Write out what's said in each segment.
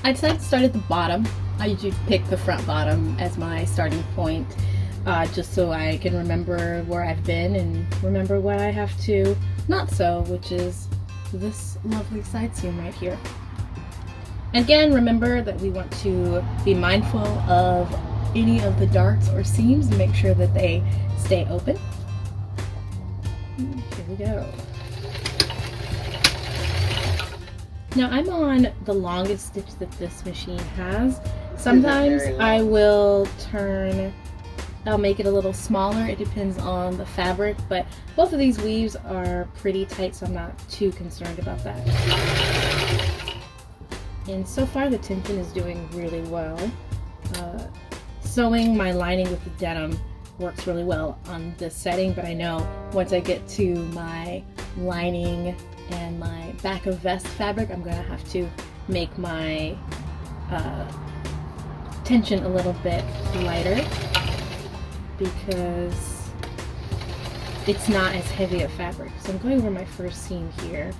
I decided to start at the bottom. I usually pick the front bottom as my starting point, just so I can remember where I've been and remember what I have to not sew, which is this lovely side seam right here. Again, remember that we want to be mindful of any of the darts or seams and make sure that they stay open. Here we go. Now I'm on the longest stitch that this machine has. Sometimes I will I'll make it a little smaller. It depends on the fabric, but both of these weaves are pretty tight, so I'm not too concerned about that. And so far the tension is doing really well. Sewing my lining with the denim works really well on this setting, but I know once I get to my lining and my back of vest fabric, I'm going to have to make my tension a little bit lighter because it's not as heavy a fabric. So I'm going over my first seam here,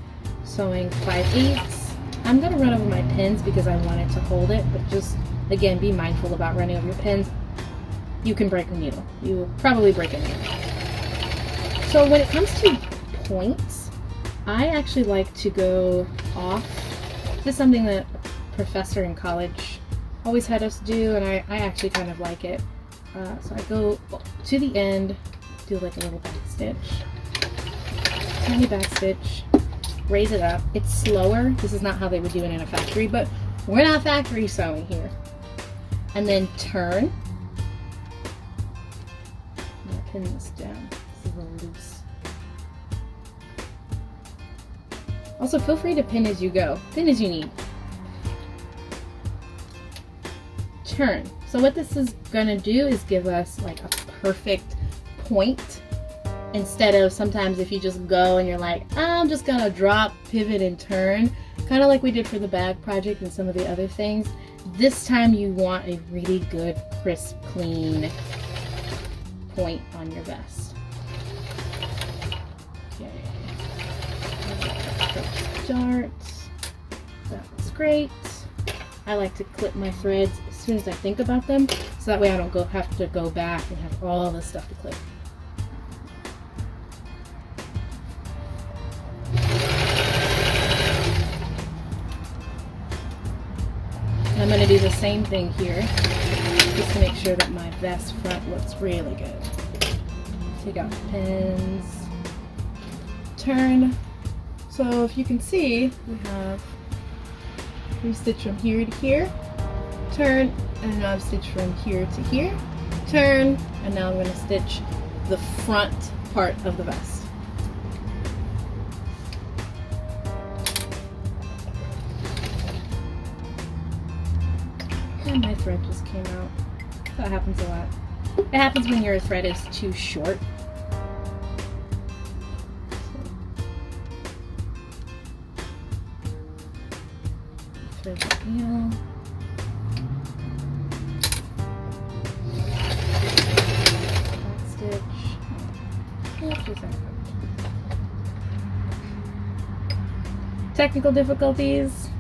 sewing 5/8. I'm going to run over my pins because I want it to hold it, but just again be mindful about running over your pins. You can break a needle. You will probably break a needle. So when it comes to points, I actually like to go off. This is something that a professor in college always had us do, and I actually kind of like it. So I go to the end, do like a little back stitch, tiny back stitch, raise it up. It's slower. This is not how they would do it in a factory, but we're not factory sewing here. And then turn. I'm gonna pin this down. This is a little loose. Also, feel free to pin as you go. Pin as you need. Turn. So what this is gonna do is give us like a perfect point, instead of sometimes if you just go and you're like, I'm just gonna drop, pivot, and turn, kind of like we did for the bag project and some of the other things. This time you want a really good, crisp, clean point on your vest. Okay. Darts. That was great. I like to clip my threads as soon as I think about them, so that way I don't have to go back and have all this stuff to clip. I'm going to do the same thing here, just to make sure that my vest front looks really good. Take out the pins, turn. So if you can see, we have 3 stitch from here to here, turn, and now I've stitched from here to here, turn, and now I'm going to stitch the front part of the vest. And my thread just came out. That happens a lot. It happens when your thread is too short. Thread the heel. Back stitch. Oops, just like that. Technical difficulties.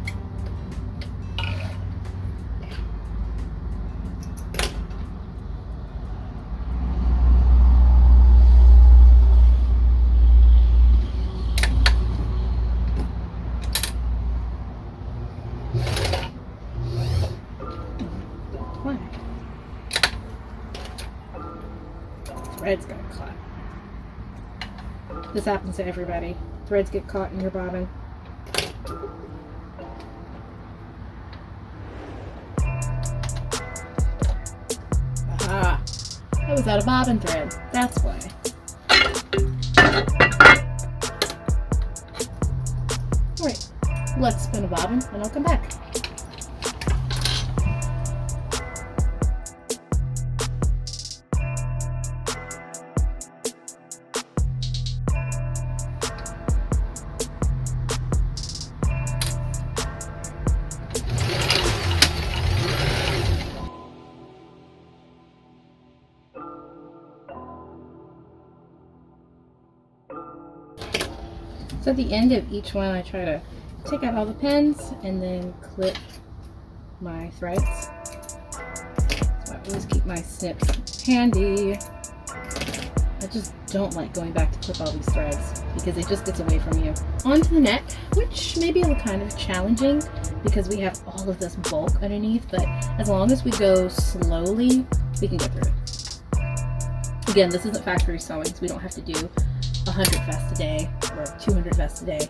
Threads got caught. This happens to everybody. Threads get caught in your bobbin. Aha! I was out of bobbin thread. That's why. Alright, let's spin a bobbin and I'll come back. So at the end of each one, I try to take out all the pins and then clip my threads. So I always keep my snips handy. I just don't like going back to clip all these threads because it just gets away from you. On to the neck, which may be a little kind of challenging because we have all of this bulk underneath, but as long as we go slowly, we can get through it. Again, this isn't factory sewing, so we don't have to do 100 vests a day or 200 vests a day.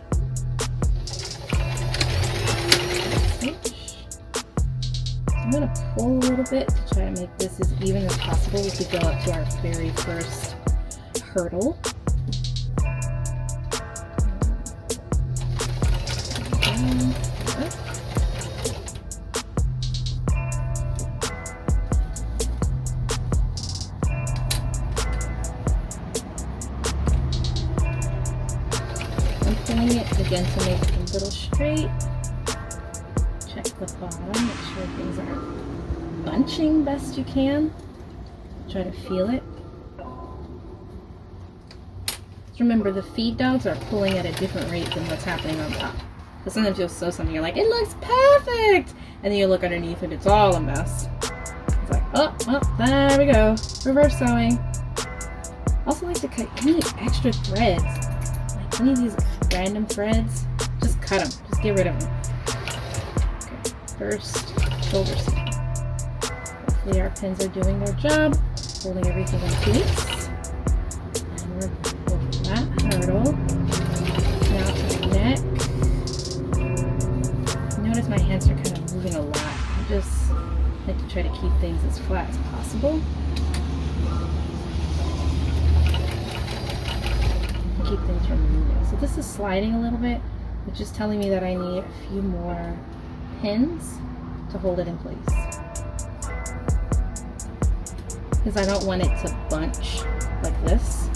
I'm going to pull a little bit to try to make this as even as possible as we go up to our very first hurdle. I'm pulling it again to make it a little straight. Check the bottom, make sure things are bunching best you can. Try to feel it. Just remember, the feed dogs are pulling at a different rate than what's happening on top. Because sometimes you'll sew something, you're like, it looks perfect! And then you look underneath and it's all a mess. It's like, oh, there we go. Reverse sewing. I also like to cut any extra threads. Like any of these random threads, just cut them. Just get rid of them. Okay, first shoulder seam. Hopefully our pins are doing their job, holding everything in place. And we're over that hurdle. Now to the neck. Notice my hands are kind of moving a lot. I just like to try to keep things as flat as possible. Keep things from moving. So this is sliding a little bit, which is telling me that I need a few more pins to hold it in place. Because I don't want it to bunch like this.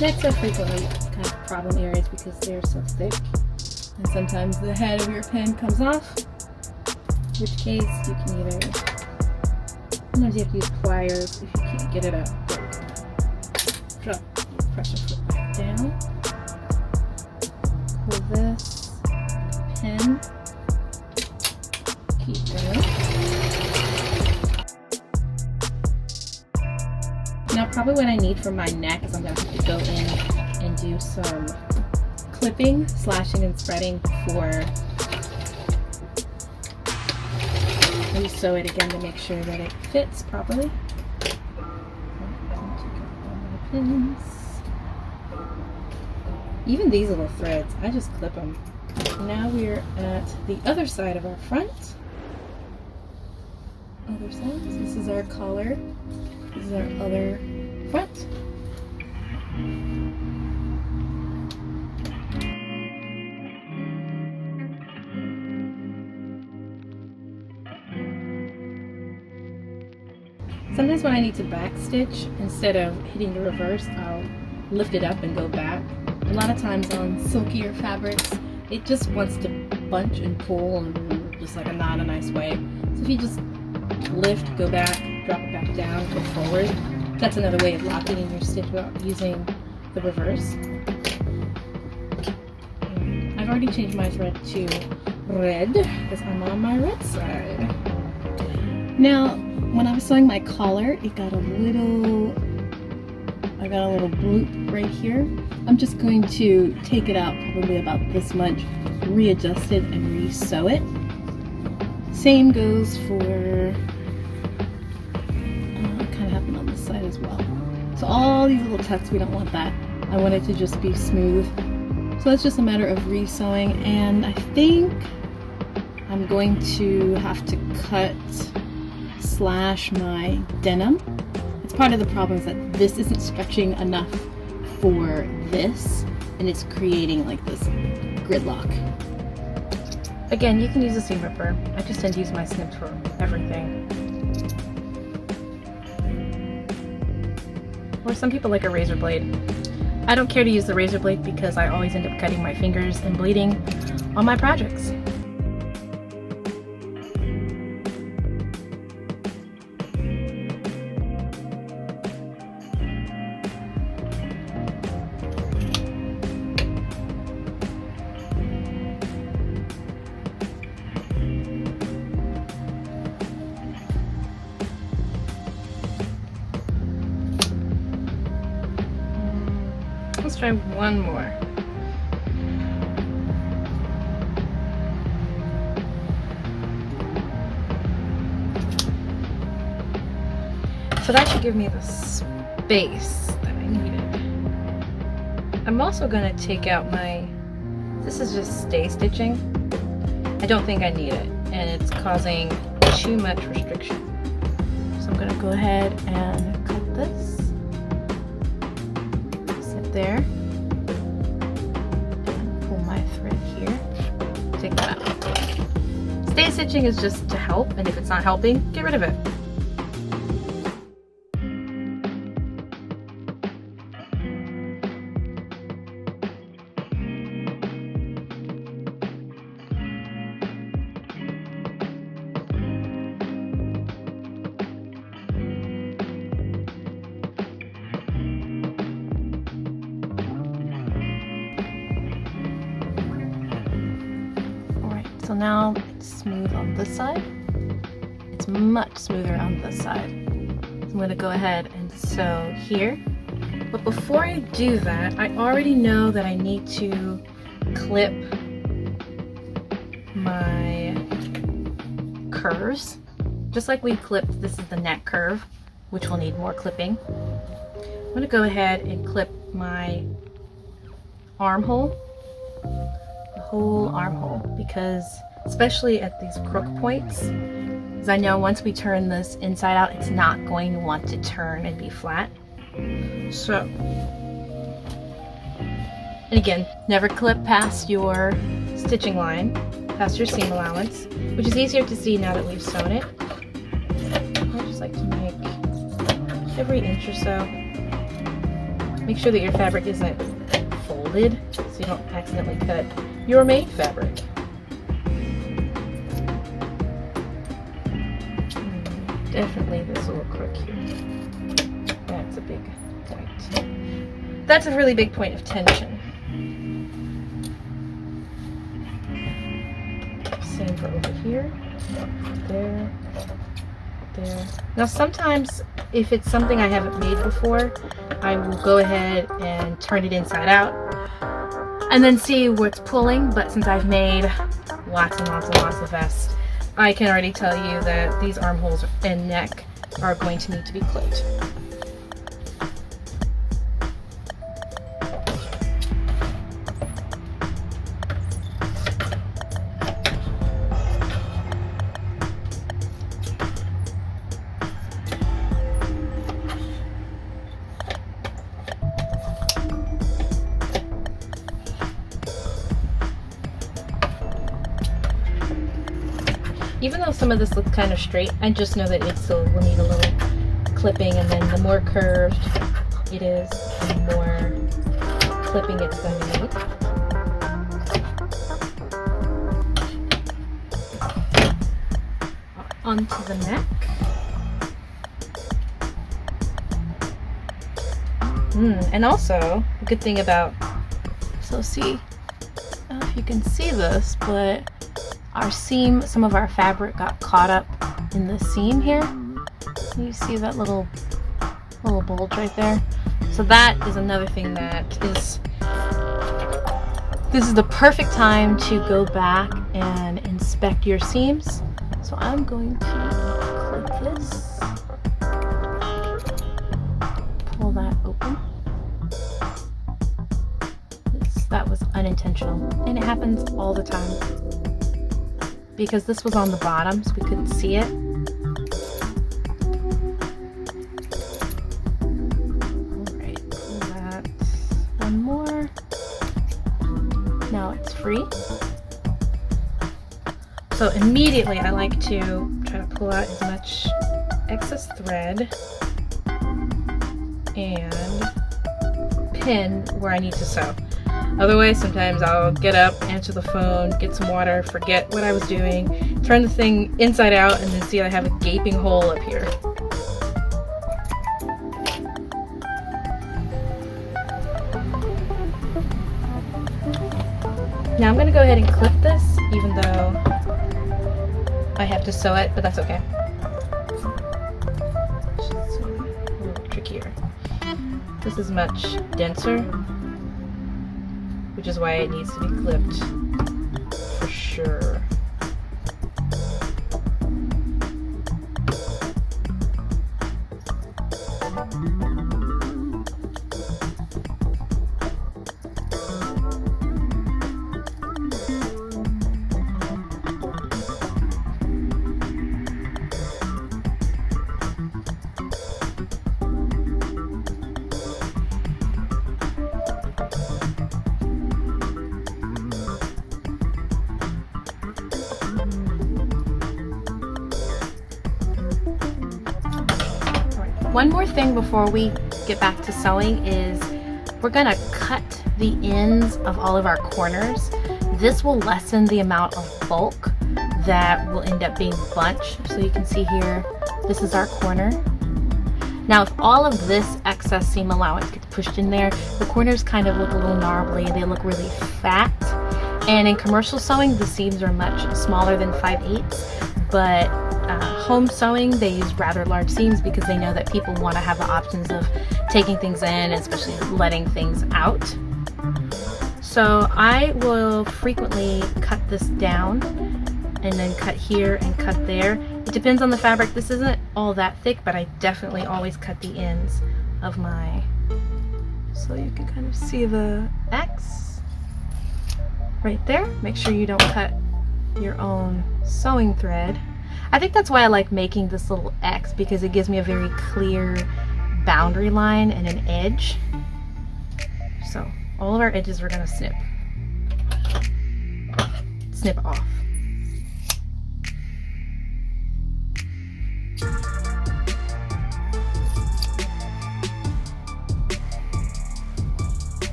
Necks are frequently kind of problem areas because they're so thick, and sometimes the head of your pen comes off, in which case you can either, sometimes you have to use pliers if you can't get it out. Drop your pressure foot back down, pull this pen, keep going. Now probably what I need for my neck is I'm going to have to go in and do some clipping, slashing, and spreading before we sew it again to make sure that it fits properly. Take out all my pins. Even these little threads, I just clip them. Now we're at the other side of our front. Other side. So this is our collar. This is our other front. Sometimes when I need to backstitch, instead of hitting the reverse, I'll lift it up and go back. A lot of times on silkier fabrics, it just wants to bunch and pull and just like not a nice way. So if you just lift, go back, drop it back down, go forward. That's another way of locking in your stitch without using the reverse. And I've already changed my thread to red because I'm on my red side. Now, when I was sewing my collar, I got a little bloop right here. I'm just going to take it out probably about this much, readjust it, and re-sew it. Same goes for side as well. So all these little tucks, we don't want that. I want it to just be smooth. So that's just a matter of re-sewing, and I think I'm going to have to cut slash my denim. It's part of the problem is that this isn't stretching enough for this, and it's creating like this gridlock. Again, you can use a seam ripper. I just tend to use my snips for everything. Or some people like a razor blade. I don't care to use the razor blade because I always end up cutting my fingers and bleeding on my projects. Let's try one more. So that should give me the space that I needed. I'm also going to take out my, this is just stay stitching. I don't think I need it, and it's causing too much restriction. So I'm going to go ahead and cut this. Sit there. And pull my thread here. Take that out. Stay stitching is just to help, and if it's not helping, get rid of it. So now it's smooth on this side. It's much smoother on this side. So I'm going to go ahead and sew here. But before I do that, I already know that I need to clip my curves. Just like we clipped, this is the neck curve, which will need more clipping. I'm going to go ahead and clip my armhole. Whole armhole, because especially at these crook points, because I know once we turn this inside out, it's not going to want to turn and be flat. So, and again, never clip past your stitching line, past your seam allowance, which is easier to see now that we've sewn it. I just like to make every inch or so. Make sure that your fabric isn't folded so you don't accidentally cut your main fabric. Definitely this little crook here. That's a big point. That's a really big point of tension. Same for over here. There. There. Now sometimes if it's something I haven't made before, I will go ahead and turn it inside out and then see what's pulling, but since I've made lots and lots and lots of vests, I can already tell you that these armholes and neck are going to need to be clipped. Even though some of this looks kind of straight, I just know that it still will need a little clipping, and then the more curved it is, the more clipping it's going to need. Onto the neck. And also, a good thing about, so see, I don't know if you can see this, but our seam, some of our fabric got caught up in the seam here. You see that little bulge right there? So that is another thing that is, this is the perfect time to go back and inspect your seams. So I'm going to clip this, pull that open. That was unintentional, and it happens all the time. Because this was on the bottom, so we couldn't see it. Alright, pull that one more. Now it's free. So immediately I like to try to pull out as much excess thread and pin where I need to sew. Otherwise, sometimes I'll get up, answer the phone, get some water, forget what I was doing, turn the thing inside out, and then see I have a gaping hole up here. Now I'm going to go ahead and clip this, even though I have to sew it, but that's okay. It's a little trickier. This is much denser. which is why it needs to be clipped for sure. One more thing before we get back to sewing is we're gonna cut the ends of all of our corners. This will lessen the amount of bulk that will end up being bunched. So you can see here, this is our corner. Now if all of this excess seam allowance gets pushed in there, the corners kind of look a little gnarly, they look really fat. And in commercial sewing, the seams are much smaller than 5/8, but home sewing, they use rather large seams because they know that people want to have the options of taking things in and especially letting things out. So I will frequently cut this down and then cut here and cut there. It depends on the fabric. This isn't all that thick, but I definitely always cut the ends of my, so you can kind of see the X right there. Make sure you don't cut your own sewing thread. I think that's why I like making this little X, because it gives me a very clear boundary line and an edge. So all of our edges we're gonna snip off.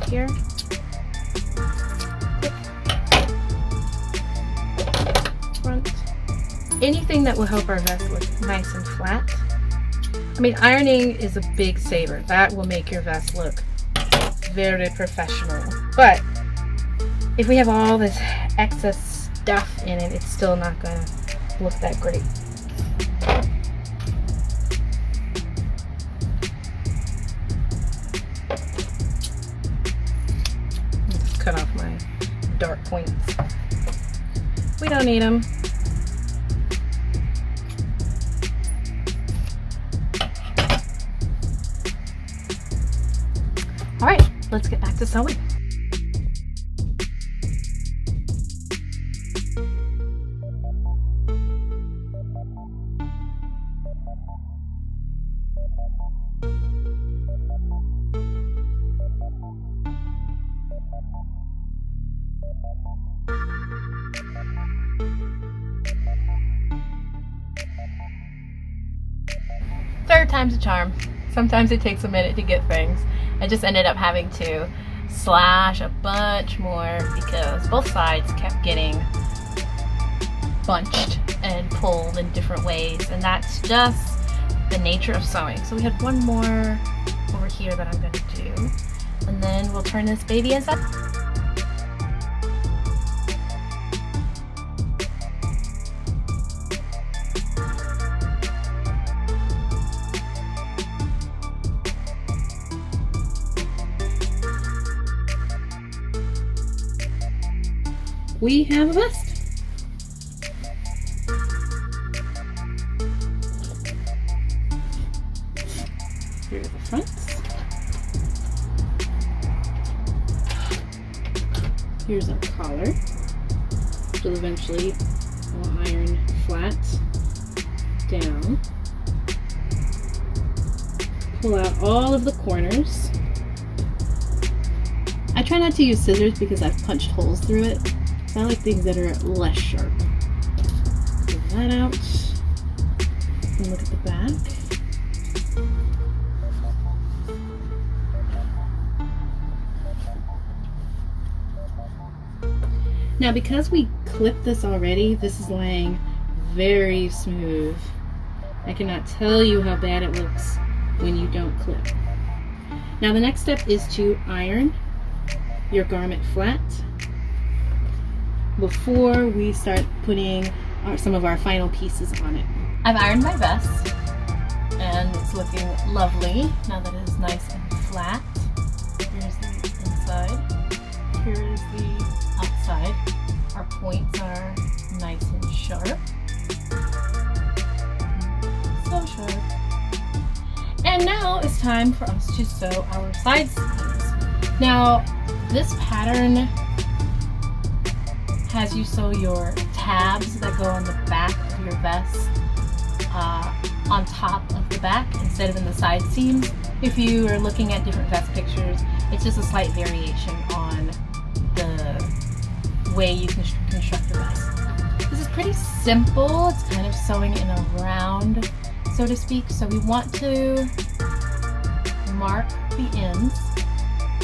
Here. Front. Anything that will help our vest look nice and flat. I mean, ironing is a big saver. That will make your vest look very professional. But if we have all this excess stuff in it, it's still not going to look that great. Cut off my dark points. We don't need them. All right, let's get back to sewing. Third time's a charm. Sometimes it takes a minute to get things. I just ended up having to slash a bunch more because both sides kept getting bunched and pulled in different ways, and that's just the nature of sewing. So we had one more over here that I'm going to do, and then we'll turn this baby inside. We have a vest. Here are the fronts. Here's our collar, which will eventually we'll iron flat down. Pull out all of the corners. I try not to use scissors because I've punched holes through it. I like things that are less sharp. Pull that out and look at the back. Now because we clipped this already, this is laying very smooth. I cannot tell you how bad it looks when you don't clip. Now the next step is to iron your garment flat. before we start putting some of our final pieces on it. I've ironed my vest and it's looking lovely now that it is nice and flat. Here's the inside, here is the outside. Our points are nice and sharp. So sharp. And now it's time for us to sew our side seams. Now, this pattern has you sew your tabs that go on the back of your vest on top of the back instead of in the side seams. If you are looking at different vest pictures, it's just a slight variation on the way you can construct the vest. This is pretty simple. It's kind of sewing in a round, so to speak. So we want to mark the ends,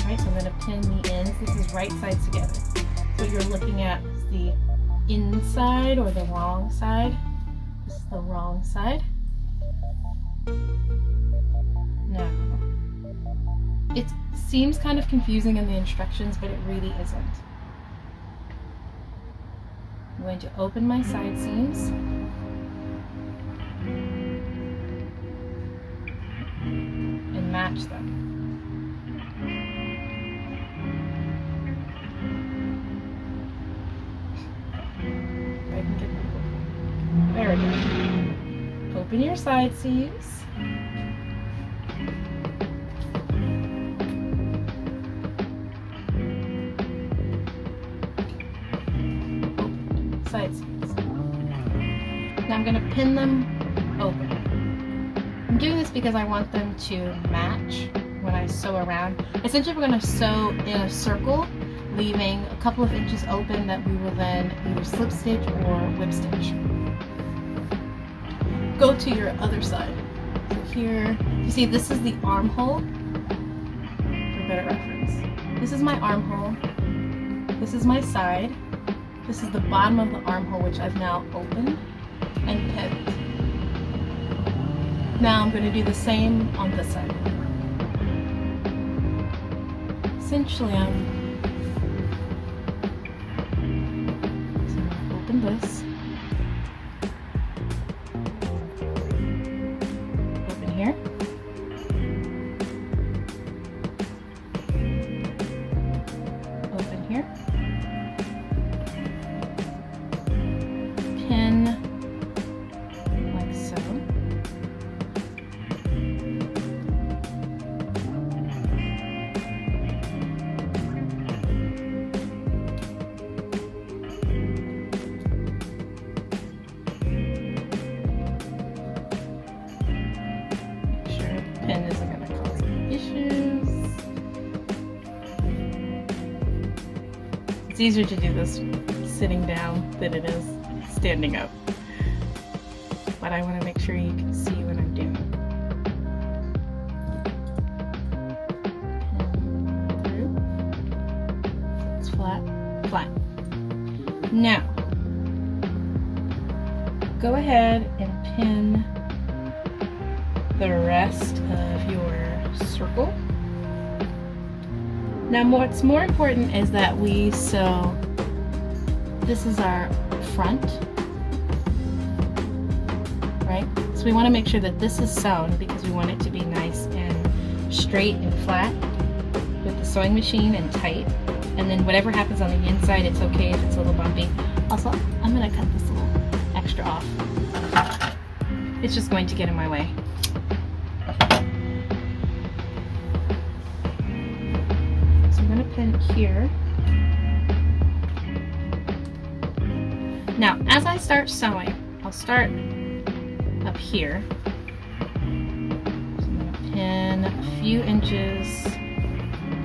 right? So I'm going to pin the ends. This is right sides together. So you're looking at the inside or the wrong side. This is the wrong side. Now, it seems kind of confusing in the instructions, but it really isn't. I'm going to open my side seams. And match them. I can get there we go. Open your side seams. Side seams. Now I'm going to pin them open. I'm doing this because I want them to match when I sew around. Essentially, we're going to sew in a circle, leaving a couple of inches open that we will then either slip stitch or whip stitch. Go to your other side. So here, you see this is the armhole, for better reference. This is my armhole. This is my side. This is the bottom of the armhole, which I've now opened and pinned. Now I'm going to do the same on this side. Essentially, I'm going to open this, open here, open here, pin like so. Make sure the pin isn't going to cause any issues. It's easier to do this sitting down than it is standing up, but I want to make sure you can see what I'm doing. Pin through, so it's flat, flat. Now, go ahead and pin the rest of your circle. Now, what's more important is that we sew, this is our front, right? So we want to make sure that this is sewn because we want it to be nice and straight and flat with the sewing machine and tight. And then whatever happens on the inside, it's okay if it's a little bumpy. Also, I'm going to cut this a little extra off. It's just going to get in my way. So I'm going to pin here. Now, as I start sewing, I'll start up here. So I'm going to pin a few inches.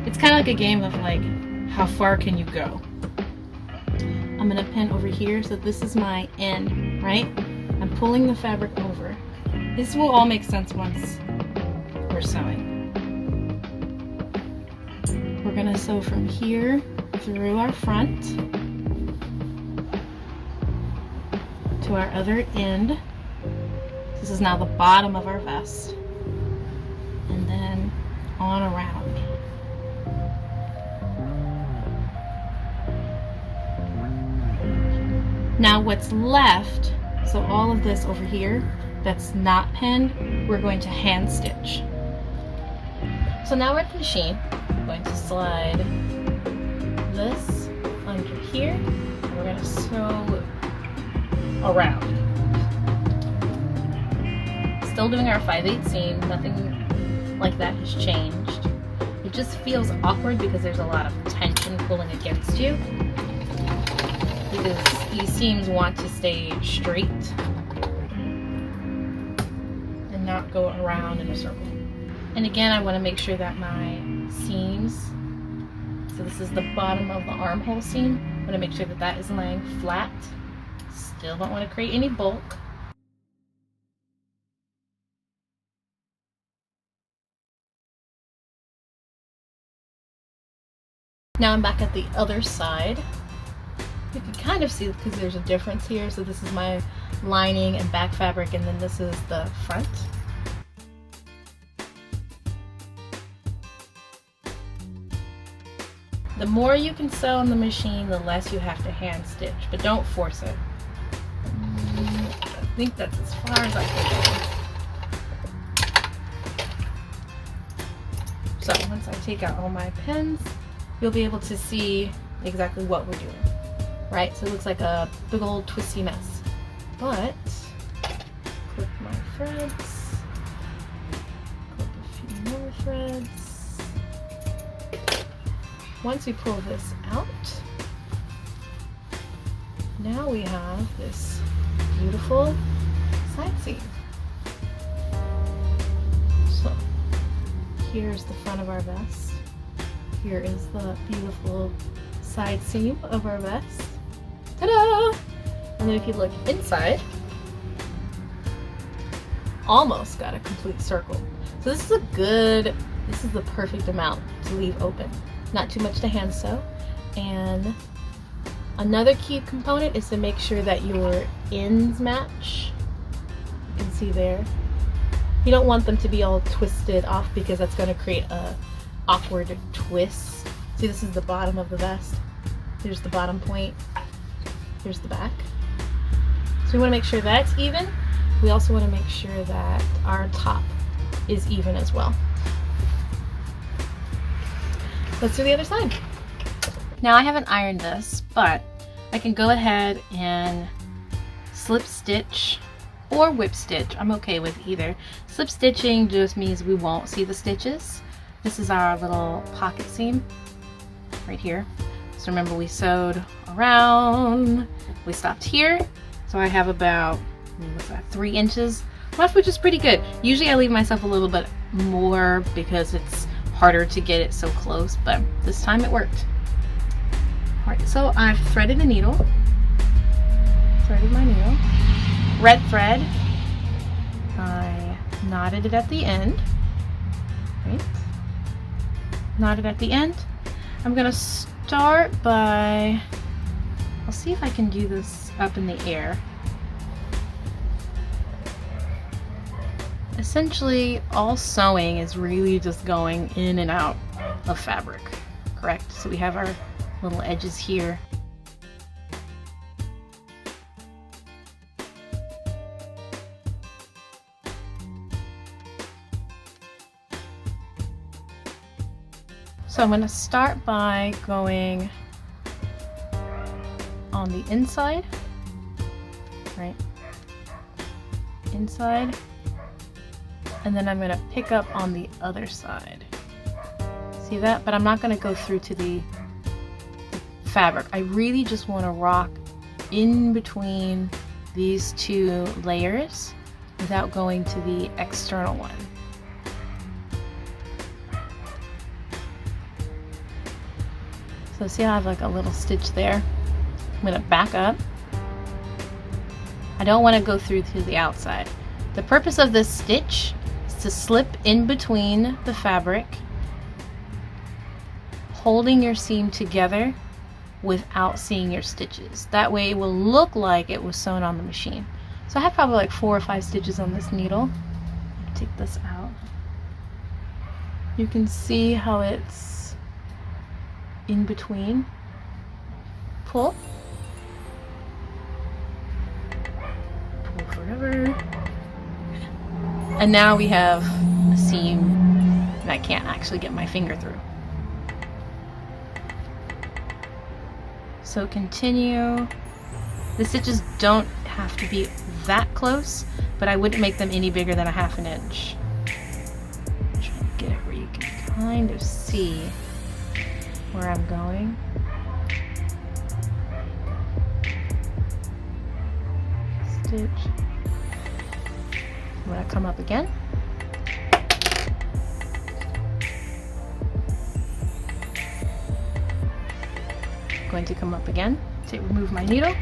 It's kind of like a game of like, how far can you go? I'm going to pin over here, so this is my end, right? I'm pulling the fabric over. This will all make sense once we're sewing. We're going to sew from here through our front to our other end. This is now the bottom of our vest. And then on around. Now what's left, so all of this over here that's not pinned, we're going to hand stitch. So now we're at the machine. I'm going to slide this under here, and we're going to sew around. Still doing our 5/8 seam, nothing like that has changed. It just feels awkward because there's a lot of tension pulling against you, because these seams want to stay straight and not go around in a circle. And again, I want to make sure that my seams, so this is the bottom of the armhole seam, I want to make sure that that is laying flat. Still don't want to create any bulk. Now I'm back at the other side. You can kind of see because there's a difference here. So this is my lining and back fabric, and then this is the front. The more you can sew on the machine, the less you have to hand stitch, but don't force it. I think that's as far as I can go. So once I take out all my pins, you'll be able to see exactly what we're doing, right? So it looks like a big old twisty mess. But clip my threads, clip a few more threads. Once we pull this out, now we have this beautiful side seam. So here's the front of our vest. Here is the beautiful side seam of our vest. Ta-da! And then if you look inside, almost got a complete circle. So this is the perfect amount to leave open. Not too much to hand sew. And another key component is to make sure that your ends match. You can see there. You don't want them to be all twisted off because that's going to create a awkward twist. See, this is the bottom of the vest. Here's the bottom point. Here's the back. So we want to make sure that's even. We also want to make sure that our top is even as well. Let's do the other side. Now I haven't ironed this, but I can go ahead and slip stitch or whip stitch. I'm okay with either. Slip stitching just means we won't see the stitches. This is our little pocket seam right here. So remember, we sewed around, we stopped here. So I have about, what's that, 3 inches left, which is pretty good. Usually I leave myself a little bit more because it's harder to get it so close, but this time it worked. All right, so I've threaded the needle, threaded my needle, red thread. I knotted it at the end, right? Knotted at the end. I'm gonna start by, I'll see if I can do this up in the air. Essentially, all sewing is really just going in and out of fabric, correct? So we have our little edges here. So I'm going to start by going on the inside, right? Inside. And then I'm going to pick up on the other side. See that? But I'm not going to go through to the fabric. I really just want to rock in between these 2 layers without going to the external one. So see how I have like a little stitch there? I'm going to back up. I don't want to go through to the outside. The purpose of this stitch is to slip in between the fabric, holding your seam together without seeing your stitches. That way it will look like it was sewn on the machine. So I have probably like 4 or 5 stitches on this needle. Take this out. You can see how it's in between. Pull. forever. And now we have a seam that I can't actually get my finger through. So continue. The stitches don't have to be that close, but I wouldn't make them any bigger than a 1/2 inch. I'm trying to get it where you can kind of see where I'm going. Stitch. I'm going to come up again. Going to come up again. Remove my needle.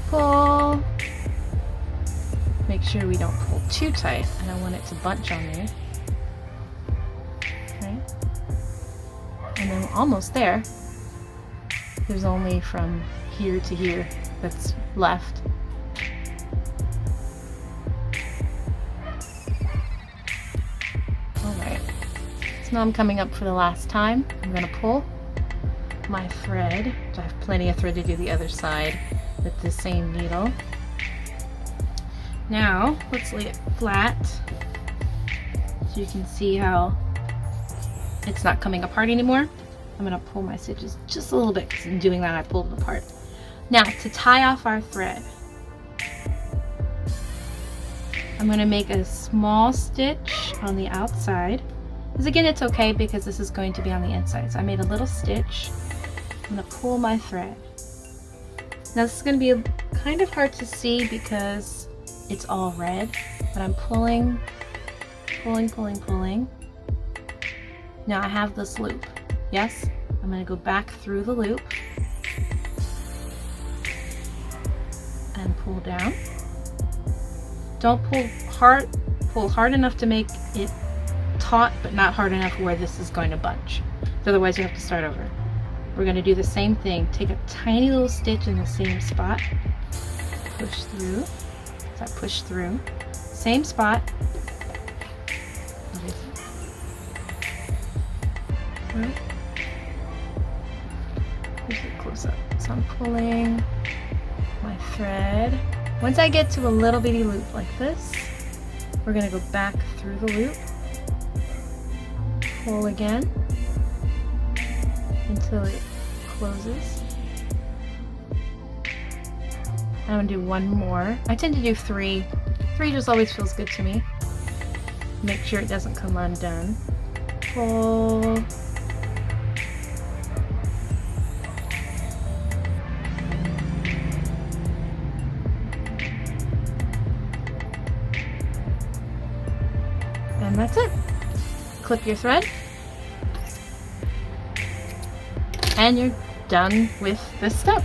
Pull. Make sure we don't pull too tight. I don't want it to bunch on me. Okay. And then we're almost there. There's only from here to here that's left. Alright. So now I'm coming up for the last time. I'm going to pull my thread. I have plenty of thread to do the other side with the same needle. Now let's lay it flat so you can see how it's not coming apart anymore. I'm going to pull my stitches just a little bit because in doing that I pulled it apart. Now to tie off our thread, I'm going to make a small stitch on the outside. Because again, it's okay because this is going to be on the inside. So I made a little stitch. I'm going to pull my thread. Now this is going to be kind of hard to see because it's all red, but I'm pulling, pulling, pulling, pulling. Now I have this loop. Yes, I'm going to go back through the loop and pull down. Don't pull hard enough to make it taut, but not hard enough where this is going to bunch. Otherwise you have to start over. We're going to do the same thing. Take a tiny little stitch in the same spot. Push through. So I push through. Same spot. Here's it close up. So I'm pulling my thread. Once I get to a little bitty loop like this, we're going to go back through the loop. Pull again until it closes. I'm going to do one more. I tend to do 3. 3 just always feels good to me. Make sure it doesn't come undone. Pull. And that's it. Clip your thread. And you're done with this step.